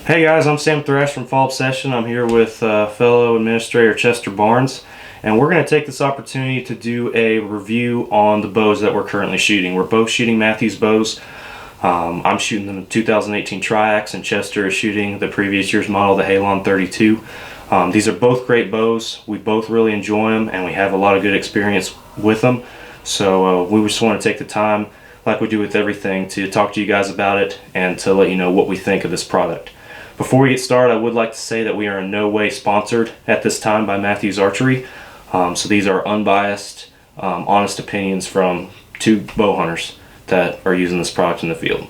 Hey guys, I'm Sam Thrash from Fall Obsession. I'm here with fellow administrator Chester Barnes, and we're going to take this opportunity to do a review on the bows that we're currently shooting. We're both shooting Mathews bows. I'm shooting the 2018 Triax, and Chester is shooting the previous year's model, the Halon 32. These are both great bows. We both really enjoy them, and we have a lot of good experience with them. So we just want to take the time, like we do with everything, to talk to you guys about it and to let you know what we think of this product. Before we get started, I would like to say that we are in no way sponsored at this time by Mathews Archery. So these are unbiased, honest opinions from two bow hunters that are using this product in the field.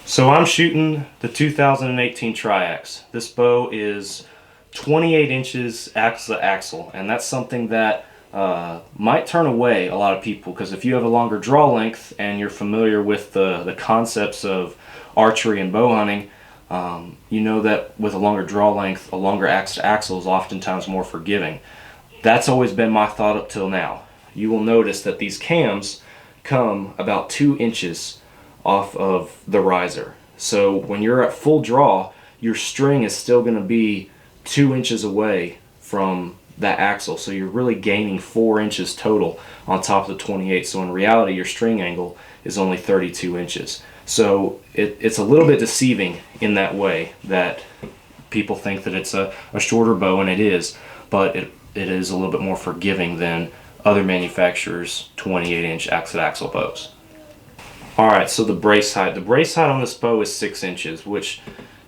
So I'm shooting the 2018 Triax. This bow is 28 inches axle to axle, and that's something that might turn away a lot of people, because if you have a longer draw length and you're familiar with the concepts of archery and bow hunting, you know that with a longer draw length, a longer axle to axle is oftentimes more forgiving. That's always been my thought up till now. You will notice that these cams come about 2 inches off of the riser. So when you're at full draw, your string is still going to be 2 inches away from that axle. So you're really gaining 4 inches total on top of the 28. So in reality, your string angle is only 32 inches. So it's a little bit deceiving in that way, that people think that it's a shorter bow, and it is, but it is a little bit more forgiving than other manufacturers' 28-inch axle-to-axle bows. Alright, so the brace height. The brace height on this bow is 6 inches, which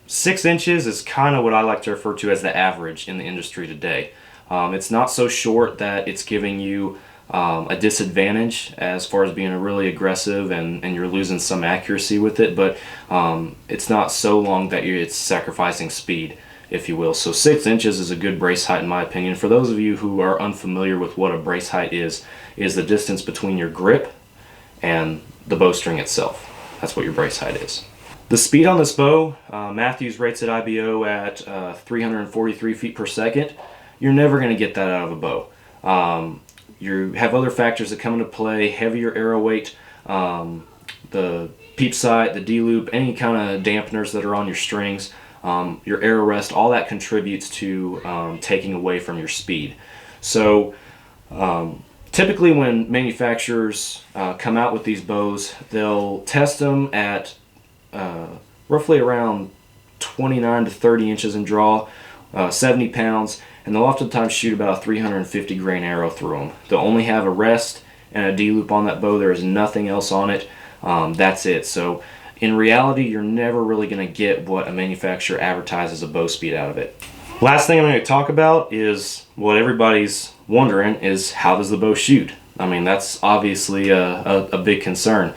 6 inches is kind of what I like to refer to as the average in the industry today. It's not so short that it's giving you a disadvantage as far as being really aggressive and you're losing some accuracy with it, but it's not so long that it's sacrificing speed, if you will. So 6 inches is a good brace height in my opinion. For those of you who are unfamiliar with what a brace height is the distance between your grip and the bowstring itself. That's what your brace height is. The speed on this bow, Mathews rates it IBO at 343 feet per second. You're never going to get that out of a bow. You have other factors that come into play: heavier arrow weight, the peep sight, the D-loop, any kind of dampeners that are on your strings, your arrow rest, all that contributes to taking away from your speed. So typically when manufacturers come out with these bows, they'll test them at roughly around 29 to 30 inches in draw, 70 pounds, and they'll oftentimes shoot about a 350 grain arrow through them. They'll only have a rest and a D-loop on that bow. There is nothing else on it. That's it. So in reality, you're never really going to get what a manufacturer advertises a bow speed out of it. Last thing I'm going to talk about is what everybody's wondering is, how does the bow shoot? I mean, that's obviously a big concern.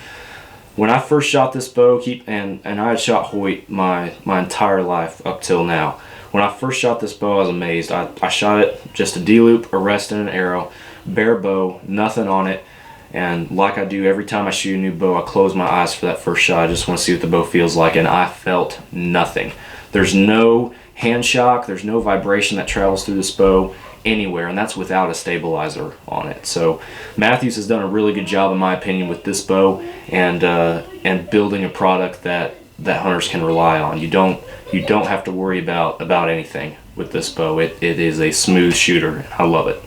When I first shot this bow, and I had shot Hoyt my entire life up till now. When I first shot this bow, I was amazed. I shot it just a D-loop, a rest, and an arrow, bare bow, nothing on it. And like I do every time I shoot a new bow, I close my eyes for that first shot. I just want to see what the bow feels like, and I felt nothing. There's no hand shock, there's no vibration that travels through this bow anywhere, and that's without a stabilizer on it. So Mathews has done a really good job, in my opinion, with this bow and building a product that hunters can rely on. You don't have to worry about anything with this bow. It is a smooth shooter. I love it.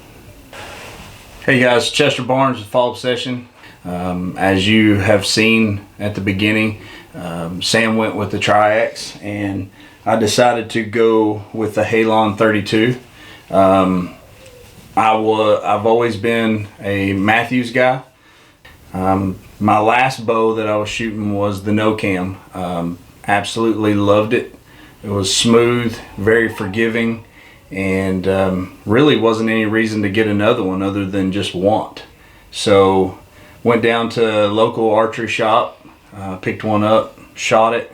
Hey guys, Chester Barnes with Fall Obsession. As you have seen at the beginning, Sam went with the Triax, and I decided to go with the Halon 32. I've always been a Mathews guy. My last bow that I was shooting was the no cam. Absolutely loved it. It was smooth, very forgiving, and really wasn't any reason to get another one other than just want. So went down to a local archery shop, picked one up, shot it,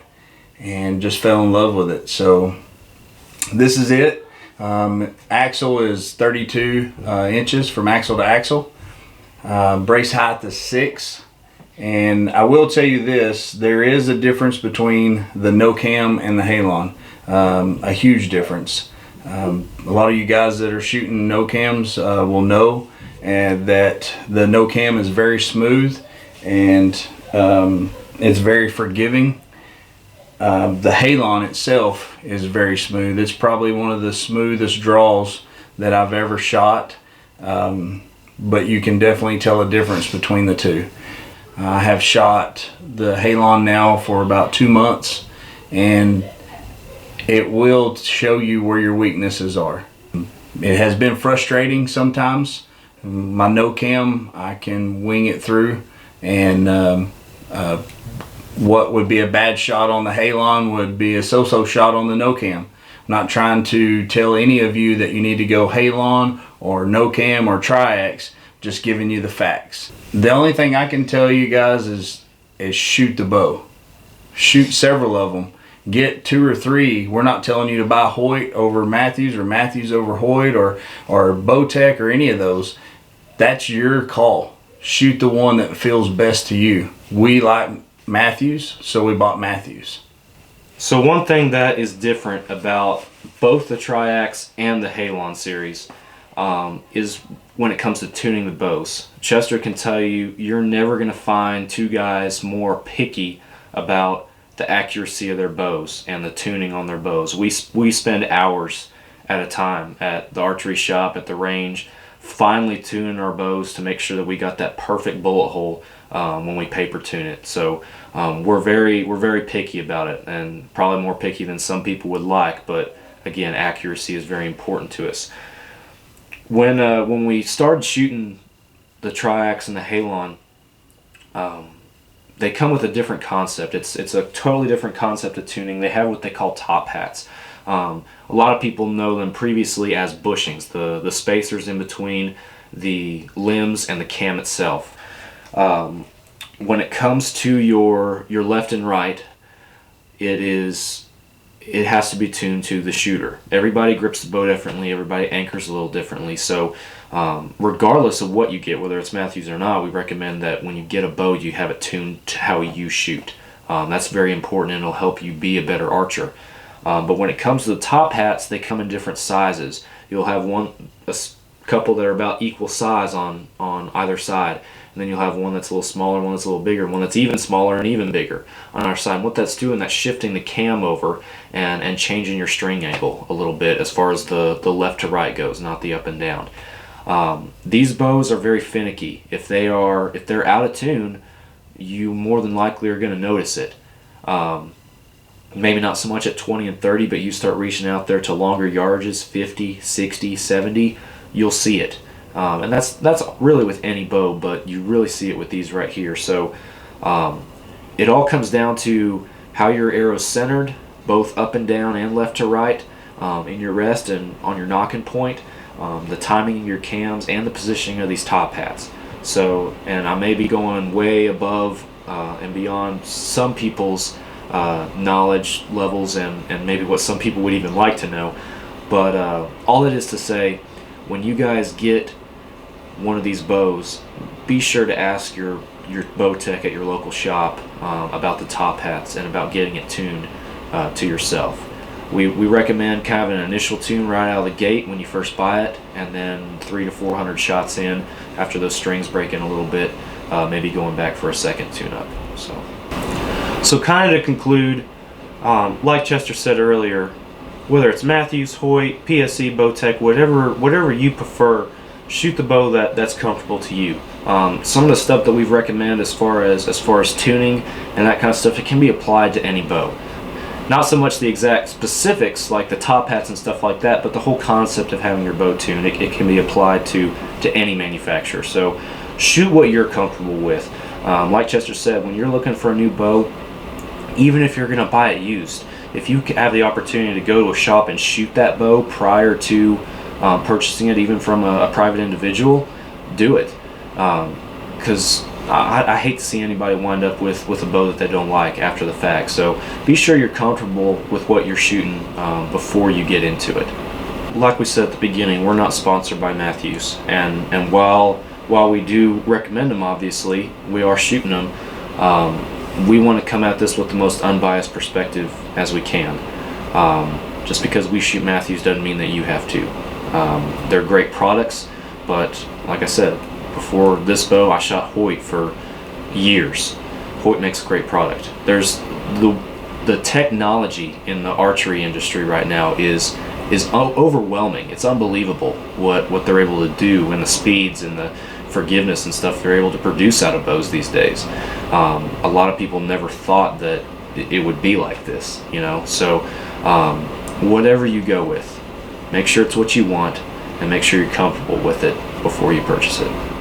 and just fell in love with it. So this is it. Axle is 32 inches from axle to axle. Brace height is 6. And I will tell you this, there is a difference between the no cam and the Halon, a huge difference. A lot of you guys that are shooting no cams will know that the no cam is very smooth and it's very forgiving. The Halon itself is very smooth. It's probably one of the smoothest draws that I've ever shot, but you can definitely tell a difference between the two. I have shot the Halon now for about 2 months, and it will show you where your weaknesses are. It has been frustrating sometimes. My no cam, I can wing it through, and what would be a bad shot on the Halon would be a so-so shot on the no cam. I'm not trying to tell any of you that you need to go Halon or no cam or Triax, just giving you the facts. The only thing I can tell you guys is shoot the bow. Shoot several of them. Get 2 or 3. We're not telling you to buy Hoyt over Mathews or Mathews over Hoyt or Bowtech or any of those. That's your call. Shoot the one that feels best to you. We like Mathews, so we bought Mathews. So one thing that is different about both the Triax and the Halon series is when it comes to tuning the bows. Chester can tell you, you're never going to find 2 guys more picky about the accuracy of their bows and the tuning on their bows. We spend hours at a time at the archery shop, at the range, finally tuning our bows to make sure that we got that perfect bullet hole when we paper tune it. So we're very picky about it, and probably more picky than some people would like, but again, accuracy is very important to us. When we started shooting the Triax and the Halon, they come with a different concept. It's a totally different concept of tuning. They have what they call top hats. A lot of people know them previously as bushings, the spacers in between the limbs and the cam itself. When it comes to your left and right, it has to be tuned to the shooter. Everybody grips the bow differently, everybody anchors a little differently, so regardless of what you get, whether it's Mathews or not, we recommend that when you get a bow, you have it tuned to how you shoot. That's very important, and it'll help you be a better archer. But when it comes to the top hats, they come in different sizes. You'll have a couple that are about equal size on either side, and then you'll have one that's a little smaller, one that's a little bigger, one that's even smaller and even bigger on our side. And what that's doing, that's shifting the cam over and changing your string angle a little bit as far as the left to right goes, not the up and down. These bows are very finicky. If they're out of tune, you more than likely are going to notice it. Maybe not so much at 20 and 30, but you start reaching out there to longer yardages, 50, 60, 70, you'll see it. And that's really with any bow, but you really see it with these right here. So it all comes down to how your arrow's centered, both up and down and left to right, in your rest and on your knocking point, the timing of your cams, and the positioning of these top hats. So, and I may be going way above and beyond some people's knowledge levels and maybe what some people would even like to know, but all it is to say, when you guys get one of these bows, be sure to ask your bow tech at your local shop about the top hats and about getting it tuned to yourself. We recommend kind of an initial tune right out of the gate when you first buy it, and then 300 to 400 shots in after those strings break in a little bit, maybe going back for a second tune-up. So kind of to conclude, like Chester said earlier, whether it's Mathews, Hoyt, PSE, Bowtech, whatever you prefer, shoot the bow that's comfortable to you. Some of the stuff that we've recommended as far as tuning and that kind of stuff, it can be applied to any bow. Not so much the exact specifics like the top hats and stuff like that, but the whole concept of having your bow tuned, it can be applied to any manufacturer. So shoot what you're comfortable with. Like Chester said, when you're looking for a new bow, even if you're going to buy it used, if you have the opportunity to go to a shop and shoot that bow prior to purchasing it, even from a private individual, do it. Because I hate to see anybody wind up with a bow that they don't like after the fact. So be sure you're comfortable with what you're shooting before you get into it. Like we said at the beginning, we're not sponsored by Mathews, and while we do recommend them, obviously, we are shooting them. We want to come at this with the most unbiased perspective as we can. Just because we shoot Mathews doesn't mean that you have to. They're great products, but like I said, before this bow, I shot Hoyt for years. Hoyt makes a great product. There's the technology in the archery industry right now is overwhelming. It's unbelievable what they're able to do, and the speeds and the forgiveness and stuff they're able to produce out of bows these days. A lot of people never thought that it would be like this, you know. So whatever you go with, make sure it's what you want and make sure you're comfortable with it before you purchase it.